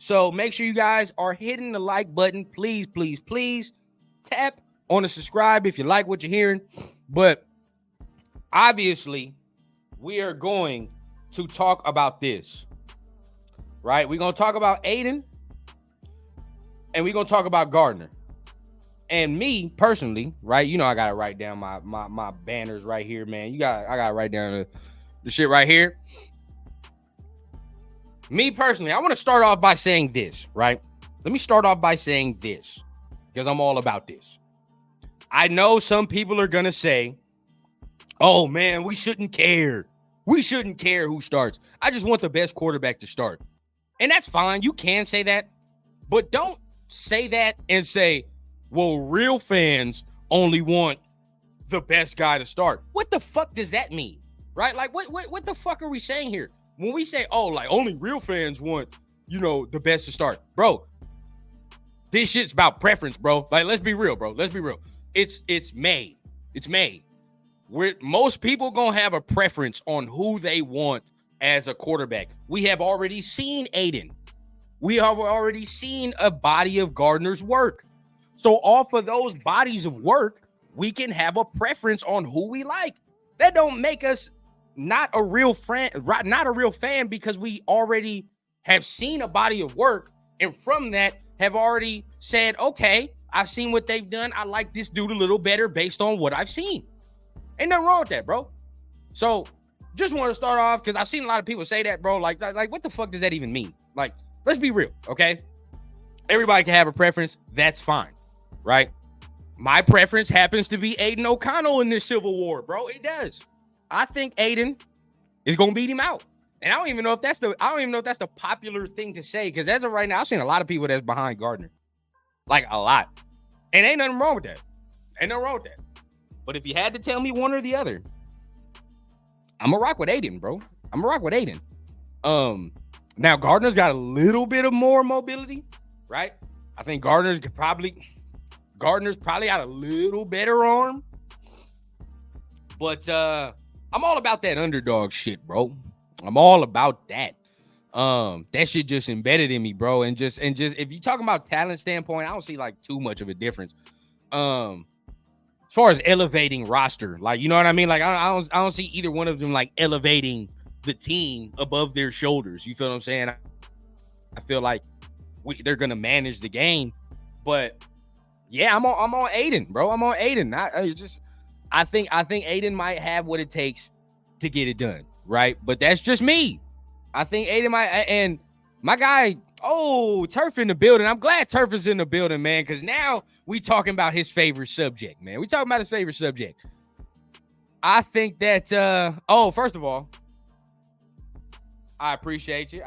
So make sure you guys are hitting the like button. Please, please, please tap on the subscribe if you like what you're hearing. But obviously, we are going to talk about this, right? We're going to talk about Aiden, and we're going to talk about Gardner. And me personally, right? You know, I got to write down my banners right here, man. I got to write down the shit right here. Me personally, I want to start off by saying this, right? Let me start off by saying this because I'm all about this. I know some people are going to say, oh, man, we shouldn't care. We shouldn't care who starts. I just want the best quarterback to start. And that's fine. You can say that. But don't say that and say, well, real fans only want the best guy to start. What the fuck does that mean? Right? Like, what the fuck are we saying here? When we say, oh, like, only real fans want, you know, the best to start. Bro, this shit's about preference, bro. Like, let's be real, bro. Let's be real. It's made. It's made. Most people gonna have a preference on who they want as a quarterback. We have already seen Aiden. We have already seen a body of Gardner's work. So off of those bodies of work, we can have a preference on who we like. That don't make us not a real fan because we already have seen a body of work, and from that have already said, okay, I've seen what they've done. I like this dude a little better based on what I've seen. Ain't nothing wrong with that, bro. So just want to start off because I've seen a lot of people say that, bro. Like, what the fuck does that even mean? Like, let's be real, okay? Everybody can have a preference. That's fine, right? My preference happens to be Aiden O'Connell in this Civil War, bro. It does. I think Aiden is gonna beat him out, and I don't even know if that's the popular thing to say because as of right now, I've seen a lot of people that's behind Gardner, like a lot, and ain't nothing wrong with that. Ain't nothing wrong with that. But if you had to tell me one or the other, I'm gonna rock with Aiden, bro. I'm gonna rock with Aiden. Now Gardner's got a little bit of more mobility, right? I think Gardner's probably got a little better arm, but I'm all about that underdog shit, bro. I'm all about that. That shit just embedded in me, bro. And just if you talking about talent standpoint, I don't see like too much of a difference. As far as elevating roster, like, you know what I mean? Like, I don't see either one of them like elevating the team above their shoulders. You feel what I'm saying? I feel like they're gonna manage the game, but yeah, I'm on Aiden, bro. I'm on Aiden. I think Aiden might have what it takes to get it done, right? But that's just me. I think Aiden might, and my guy, Turf in the building. I'm glad Turf is in the building, man, because now we talking about his favorite subject, man. We talking about his favorite subject. I think that, first of all, I appreciate you.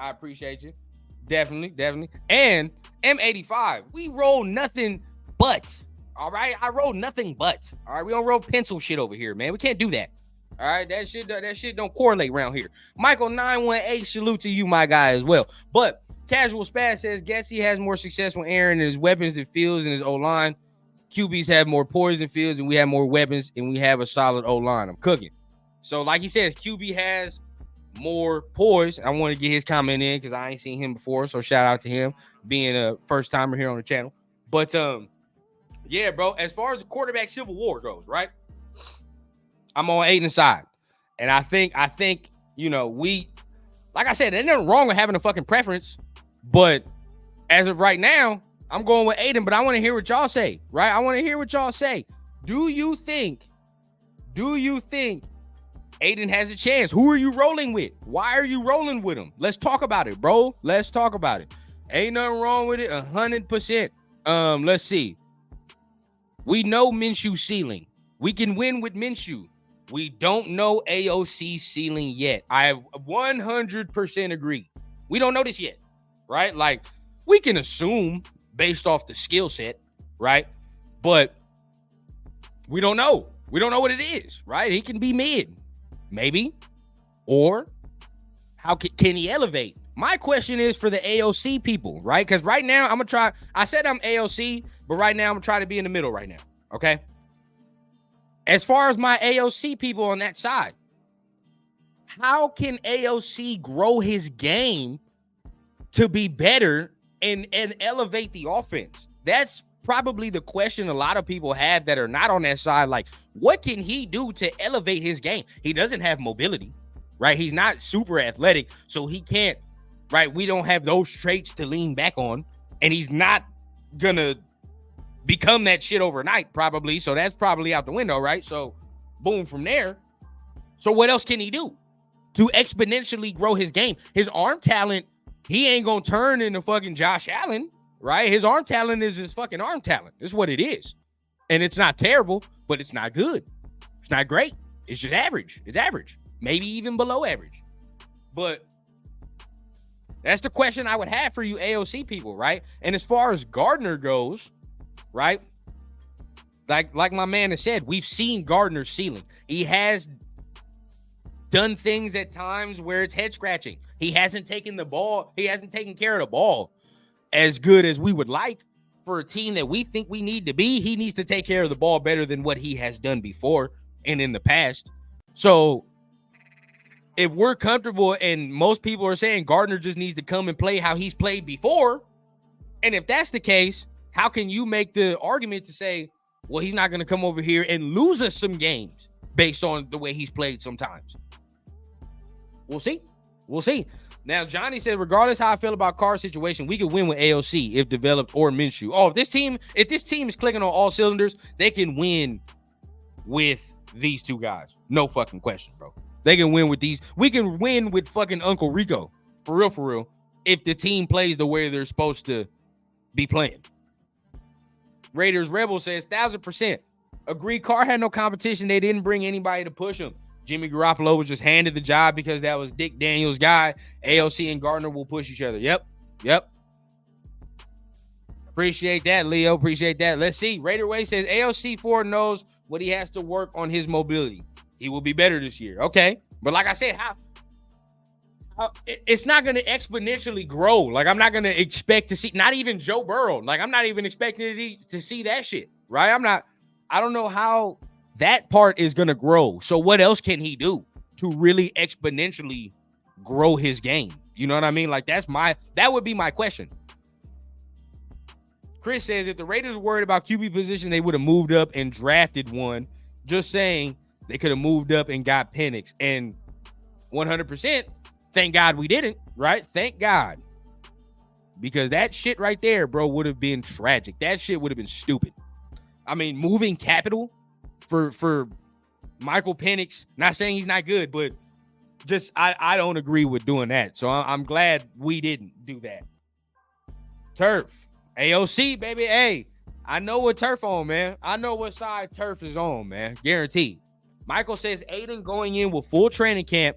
Definitely. And M85, we roll nothing but. All right, I roll nothing but. All right, we don't roll pencil shit over here, man. We can't do that. All right, that shit don't correlate around here. Michael 918, salute to you, my guy, as well. But Casual Spaz says, guess he has more success with Aaron and his weapons and fields and his O-line. QBs have more poison fields and we have more weapons and we have a solid O-line. I'm cooking. So, like he says, QB has more poise. I want to get his comment in because I ain't seen him before. So shout out to him being a first timer here on the channel. But yeah, bro, as far as the quarterback civil war goes, right? I'm on Aiden's side. And I think, you know, like I said, there's nothing wrong with having a fucking preference. But as of right now, I'm going with Aiden, but I want to hear what y'all say, right? I want to hear what y'all say. Do you think Aiden has a chance? Who are you rolling with? Why are you rolling with him? Let's talk about it, bro. Let's talk about it. Ain't nothing wrong with it, 100%. Let's see. We know Minshew's ceiling. We can win with Minshew. We don't know AOC's ceiling yet. I 100% agree. We don't know this yet, right? Like, we can assume based off the skill set, right? But we don't know. We don't know what it is, right? He can be mid, maybe. Or how can he elevate? My question is for the AOC people, right? Because right now, I'm going to try. I said I'm AOC, but right now, I'm going to try to be in the middle right now, okay? As far as my AOC people on that side, how can AOC grow his game to be better and elevate the offense? That's probably the question a lot of people have that are not on that side. Like, what can he do to elevate his game? He doesn't have mobility, right? He's not super athletic, so he can't, right? We don't have those traits to lean back on, and he's not gonna become that shit overnight, probably. So that's probably out the window, right? So boom from there. So what else can he do to exponentially grow his game? His arm talent, he ain't gonna turn into fucking Josh Allen, right? His arm talent is his fucking arm talent. It's what it is. And it's not terrible, but it's not good. It's not great. It's just average. It's average. Maybe even below average. But that's the question I would have for you AOC people, right? And as far as Gardner goes, right? Like my man has said, we've seen Gardner's ceiling. He has done things at times where it's head scratching. He hasn't taken care of the ball as good as we would like for a team that we think we need to be. He needs to take care of the ball better than what he has done before and in the past. So if we're comfortable and most people are saying Gardner just needs to come and play how he's played before, and if that's the case, how can you make the argument to say, well, he's not going to come over here and lose us some games based on the way he's played sometimes? We'll see. We'll see. Now, Johnny said, regardless how I feel about Carr's situation, we could win with AOC if developed or Minshew. Oh, if this team is clicking on all cylinders, they can win with these two guys. No fucking question, bro. They can win with these. We can win with fucking Uncle Rico. For real. If the team plays the way they're supposed to be playing. Raiders Rebel says 1,000%. Agree, Carr had no competition. They didn't bring anybody to push him. Jimmy Garoppolo was just handed the job because that was Dick Daniels' guy. AOC and Gardner will push each other. Yep. Appreciate that, Leo. Appreciate that. Let's see. Raider Way says AOC 4 knows what he has to work on his mobility. He will be better this year. Okay. But like I said, it's not going to exponentially grow. Like, I'm not going to expect to see, not even Joe Burrow. Like, I'm not even expecting to see that shit, right? I don't know how that part is going to grow. So what else can he do to really exponentially grow his game? You know what I mean? Like, that would be my question. Chris says, if the Raiders were worried about QB position, they would have moved up and drafted one. Just saying, they could have moved up and got Penix. And 100%, thank God we didn't, right? Thank God. Because that shit right there, bro, would have been tragic. That shit would have been stupid. I mean, moving capital for Michael Penix, not saying he's not good, but just I don't agree with doing that. So I'm glad we didn't do that. Turf. AOC, baby. Hey, I know what turf on, man. I know what side turf is on, man. Guaranteed. Michael says Aiden going in with full training camp.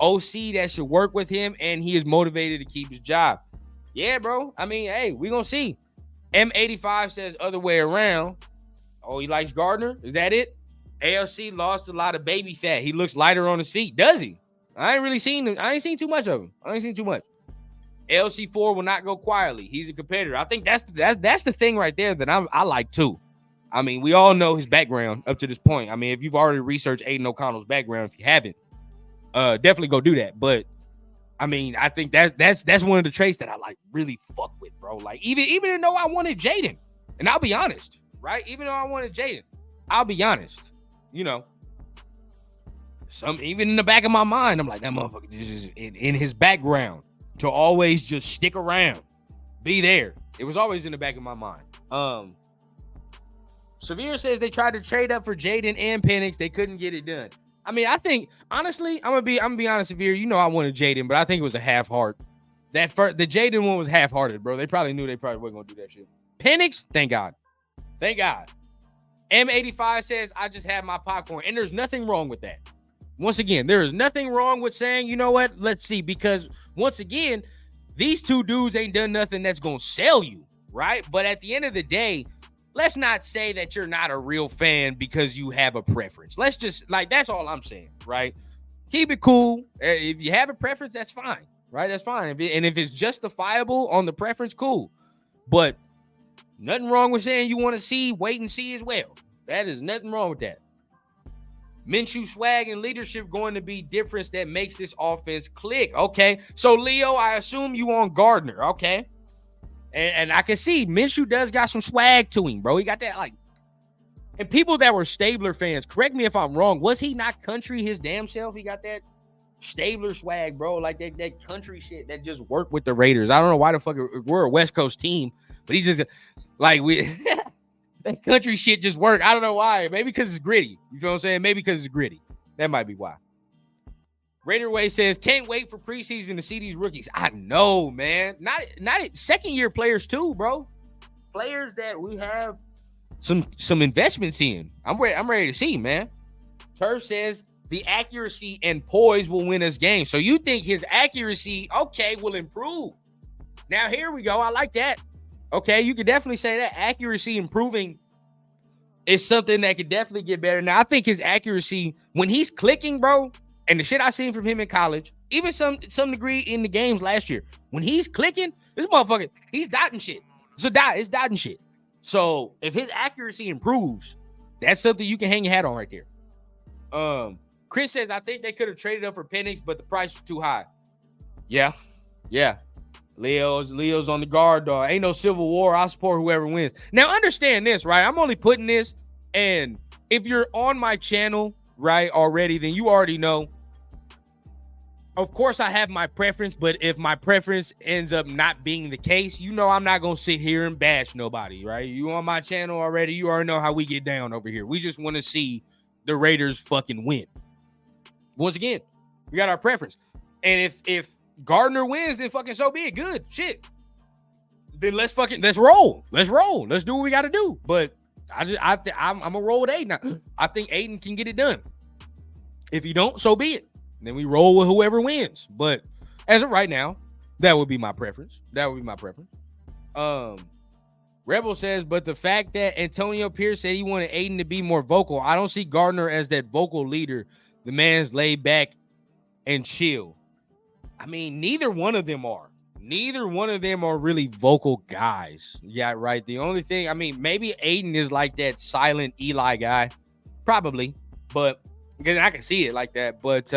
OC that should work with him, and he is motivated to keep his job. Yeah, bro. I mean, hey, we're going to see. M85 says other way around. Oh, he likes Gardner? Is that it? AOC lost a lot of baby fat. He looks lighter on his feet. Does he? I ain't seen too much of him. I ain't seen too much. LC4 will not go quietly. He's a competitor. I think that's the thing right there that I like too. I mean, we all know his background up to this point. I mean, if you've already researched Aiden O'Connell's background, if you haven't, definitely go do that. But I mean, I think that's one of the traits that I like really fuck with, bro. Like even though I wanted Jaden, and I'll be honest, right? Even though I wanted Jaden, I'll be honest. You know, even in the back of my mind, I'm like, that motherfucker is in his background to always just stick around, be there. It was always in the back of my mind. Severe says they tried to trade up for Jaden and Penix. They couldn't get it done. I mean, I think, honestly, I'm gonna be honest, Severe. You know I wanted Jaden, but I think it was a half-heart. The Jaden one was half-hearted, bro. They probably knew they probably weren't gonna do that shit. Penix, thank God. Thank God. M85 says, I just had my popcorn. And there's nothing wrong with that. Once again, there is nothing wrong with saying, you know what? Let's see. Because, once again, these two dudes ain't done nothing that's going to sell you, right? But at the end of the day, let's not say that you're not a real fan because you have a preference. Let's just, like, that's all I'm saying, right? Keep it cool. If you have a preference, that's fine, right? That's fine. And if it's justifiable on the preference, cool. But nothing wrong with saying you want to wait and see as well. That is nothing wrong with that. Minshew swag and leadership going to be difference that makes this offense click. Okay. So, Leo, I assume you on Gardner. Okay. And I can see Minshew does got some swag to him, bro. He got that, like, and people that were Stabler fans, correct me if I'm wrong, was he not country his damn self? He got that Stabler swag, bro, like that country shit that just worked with the Raiders. I don't know why the fuck we're a West Coast team, but he just, like, we that country shit just worked. I don't know why. Maybe because it's gritty. You feel what I'm saying? Maybe because it's gritty. That might be why. Raider Way says, can't wait for preseason to see these rookies. I know, man. Not second-year players too, bro. Players that we have some investments in. I'm ready to see, man. Turf says the accuracy and poise will win us games. So you think his accuracy, okay, will improve. Now, here we go. I like that. Okay, you could definitely say that. Accuracy improving is something that could definitely get better. Now, I think his accuracy, when he's clicking, bro, and the shit I seen from him in college, even some degree in the games last year, when he's clicking, this motherfucker, he's dotting shit. It's dotting shit. So if his accuracy improves, that's something you can hang your hat on right there. Chris says, I think they could have traded up for Penix, but the price was too high. Yeah. Leo's on the Garddawg. Ain't no civil war. I'll support whoever wins. Now, understand this, right? I'm only putting this, and if you're on my channel, right, already, then you already know. Of course, I have my preference, but if my preference ends up not being the case, you know I'm not going to sit here and bash nobody, right? You on my channel already, you already know how we get down over here. We just want to see the Raiders fucking win. Once again, we got our preference. And if Gardner wins, then fucking so be it. Good shit. Then let's roll. Let's roll. Let's do what we got to do. But I'm gonna roll with Aiden. I think Aiden can get it done. If you don't, so be it. Then we roll with whoever wins. But as of right now, that would be my preference. Rebel says, but the fact that Antonio Pierce said he wanted Aiden to be more vocal, I don't see Gardner as that vocal leader. The man's laid back and chill. I mean, neither one of them are. Neither one of them are really vocal guys. Yeah, right. The only thing, I mean, maybe Aiden is like that silent Eli guy. Probably. But because I can see it like that. But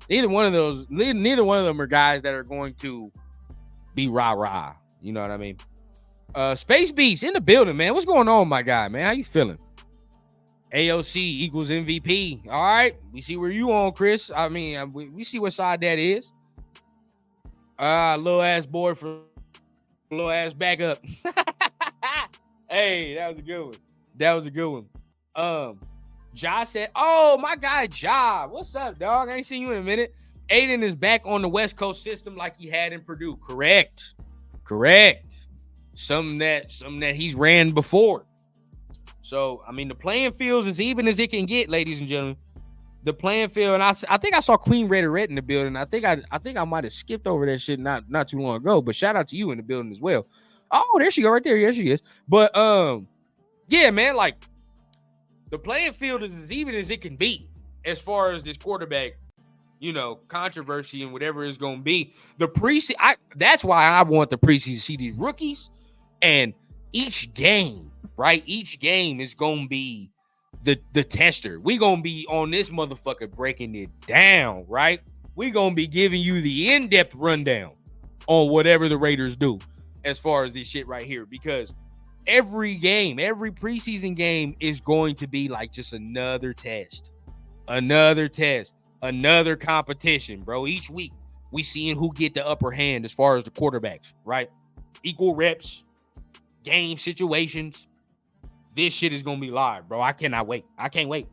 neither one of them are guys that are going to be rah-rah. You know what I mean? Space Beast in the building, man. What's going on, my guy, man? How you feeling? AOC equals MVP. All right. We see where you on, Chris. I mean, we see what side that is. Little ass boy for little ass back up. Hey, that was a good one. Ja said, oh, my guy Ja. What's up, dog? I ain't seen you in a minute. Aiden is back on the West Coast system like he had in Purdue. Correct. Something that he's ran before. So, I mean, the playing field is even as it can get, ladies and gentlemen. The playing field, and I think I saw Queen Raider Red in the building. I think I might have skipped over that shit not too long ago, but shout out to you in the building as well. Oh, there she go right there. Yeah, she is. But yeah, man, like the playing field is as even as it can be as far as this quarterback, you know, controversy and whatever it's gonna be. The preseason, that's why I want the preseason to see these rookies, and each game, right? Each game is gonna be the tester. We gonna be on this motherfucker breaking it down, right? We gonna be giving you the in-depth rundown on whatever the Raiders do as far as this shit right here, because every preseason game is going to be like just another test, another competition, bro. Each week we seeing who get the upper hand as far as the quarterbacks, right? Equal reps, game situations. This shit is gonna be live, bro. I cannot wait. I can't wait.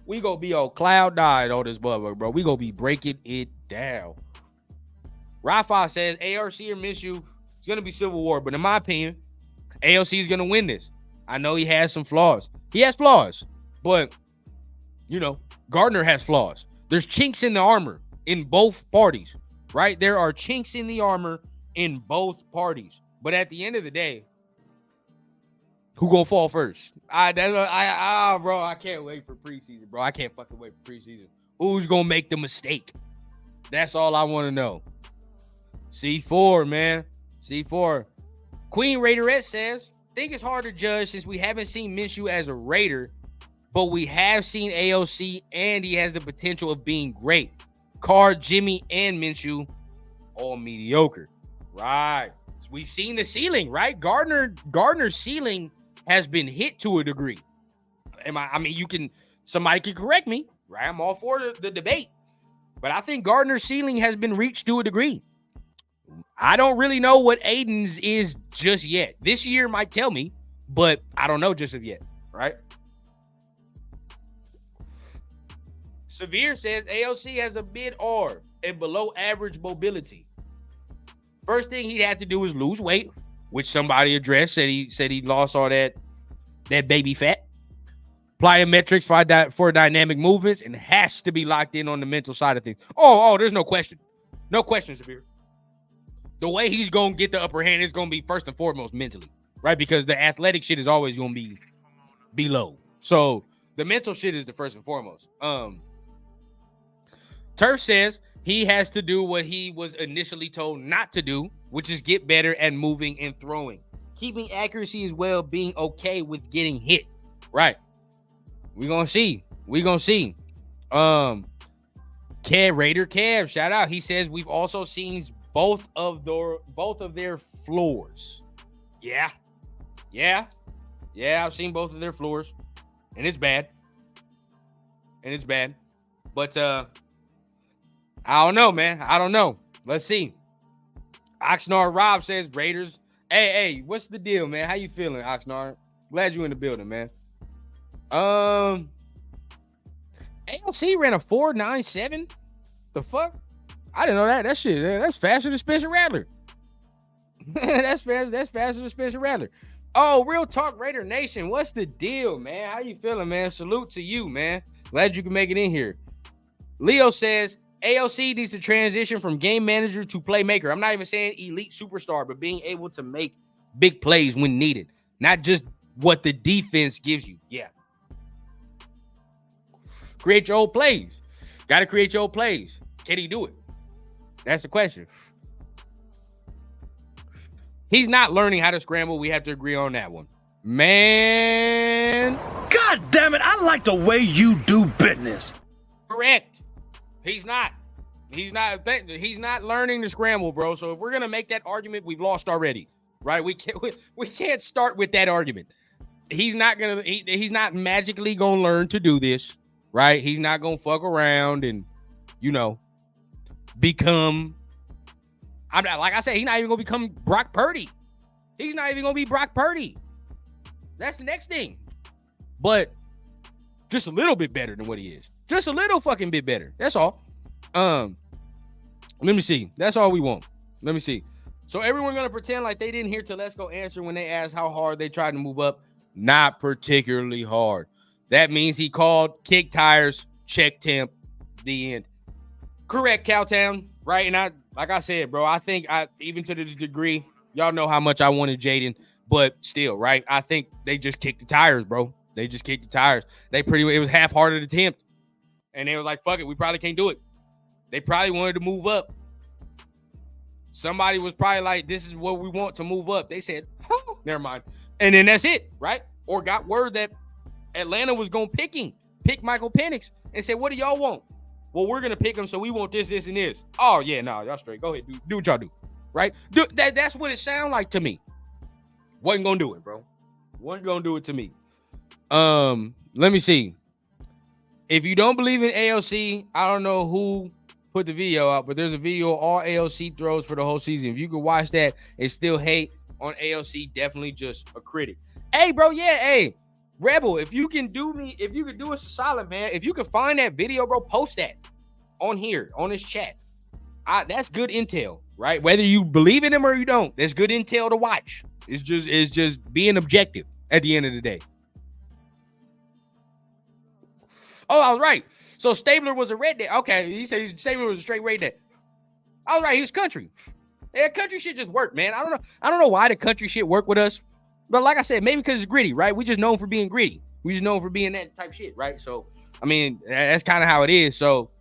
We gonna be on cloud nine on this motherfucker, bro. We gonna be breaking it down. Rafa says ARC or Minshew, it's gonna be civil war, but in my opinion, AOC is gonna win this. I know he has some flaws. He has flaws, but you know, Gardner has flaws. There's chinks in the armor in both parties, right? There are chinks in the armor in both parties. But at the end of the day, who gonna fall first? Bro, I can't wait for preseason, bro. I can't fucking wait for preseason. Who's gonna make the mistake? That's all I want to know. C4, man. C4. Queen Raiderette says, think it's hard to judge since we haven't seen Minshew as a Raider, but we have seen AOC and he has the potential of being great. Carr, Jimmy, and Minshew all mediocre. Right. We've seen the ceiling, right? Gardner's ceiling has been hit to a degree. Somebody can correct me, right? I'm all for the debate. But I think Gardner's ceiling has been reached to a degree. I don't really know what Aiden's is just yet. This year might tell me, but I don't know just of yet, right? Severe says AOC has a mid-R and below average mobility. First thing he'd have to do is lose weight, which somebody addressed, said he lost all that baby fat. Plyometrics for dynamic movements, and has to be locked in on the mental side of things. Oh, there's no question. No question, Severe. The way he's going to get the upper hand is going to be first and foremost mentally, right? Because the athletic shit is always going to be below. So the mental shit is the first and foremost. Turf says he has to do what he was initially told not to do, which is get better at moving and throwing. Keeping accuracy as well, being okay with getting hit. Right. We're going to see. Raider Kev, shout out. He says we've also seen both of their floors. Yeah, I've seen both of their floors, and it's bad. But I don't know, man. I don't know. Let's see. Oxnard Rob says Raiders. Hey, what's the deal, man? How you feeling, Oxnard? Glad you in the building, man. AOC ran a 4.97. The fuck? I didn't know that. That shit, that's faster than Spencer Rattler. That's faster than Spencer Rattler. Oh, Real Talk Raider Nation. What's the deal, man? How you feeling, man? Salute to you, man. Glad you can make it in here. Leo says AOC needs to transition from game manager to playmaker. I'm not even saying elite superstar, but being able to make big plays when needed. Not just what the defense gives you. Yeah. Create your own plays. Got to create your own plays. Can he do it? That's the question. He's not learning how to scramble. We have to agree on that one. Man. God damn it. I like the way you do business. Correct. He's not learning to scramble, bro. So if we're going to make that argument, we've lost already, right? We can't start with that argument. He's not magically going to learn to do this, right? He's not going to fuck around and, become, like I said, he's not even going to become Brock Purdy. He's not even going to be Brock Purdy. That's the next thing. But just a little bit better than what he is. Just a little fucking bit better. That's all. Let me see. That's all we want. Let me see. So everyone going to pretend like they didn't hear Telesco answer when they asked how hard they tried to move up. Not particularly hard. That means he called, kick tires, check temp, the end. Correct, Cowtown, right? And like I said, bro, I think even to the degree, y'all know how much I wanted Jaden, but still, right? I think they just kicked the tires, bro. They just kicked the tires. It was half-hearted attempt. And they was like, fuck it, we probably can't do it. They probably wanted to move up. Somebody was probably like, this is what we want to move up. They said, oh, never mind. And then that's it, right? Or got word that Atlanta was going to pick Michael Penix and said, what do y'all want? Well, we're going to pick him, so we want this, this, and this. Oh, yeah, no, y'all straight. Go ahead, do what y'all do, right? That's what it sounded like to me. Wasn't going to do it, bro. Wasn't going to do it to me. Let me see. If you don't believe in AOC, I don't know who put the video out, but there's a video of all AOC throws for the whole season. If you could watch that and still hate on AOC, definitely just a critic. Hey, bro, yeah, hey, Rebel, if you can do us a solid, man. If you can find that video, bro, post that on here, on this chat. That's good intel, right? Whether you believe in him or you don't, that's good intel to watch. It's just being objective at the end of the day. Oh, I was right. So Stabler was a redneck. Okay, he said Stabler was a straight redneck. I was right. He was country. Yeah, country shit just worked, man. I don't know why the country shit worked with us. But like I said, maybe because it's gritty, right? We just known for being gritty. We just known for being that type of shit, right? So, I mean, that's kind of how it is. So,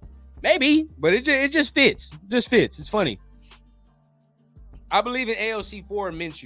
maybe, but it just fits. It just fits. It's funny. I believe in AOC 4 and Minshew.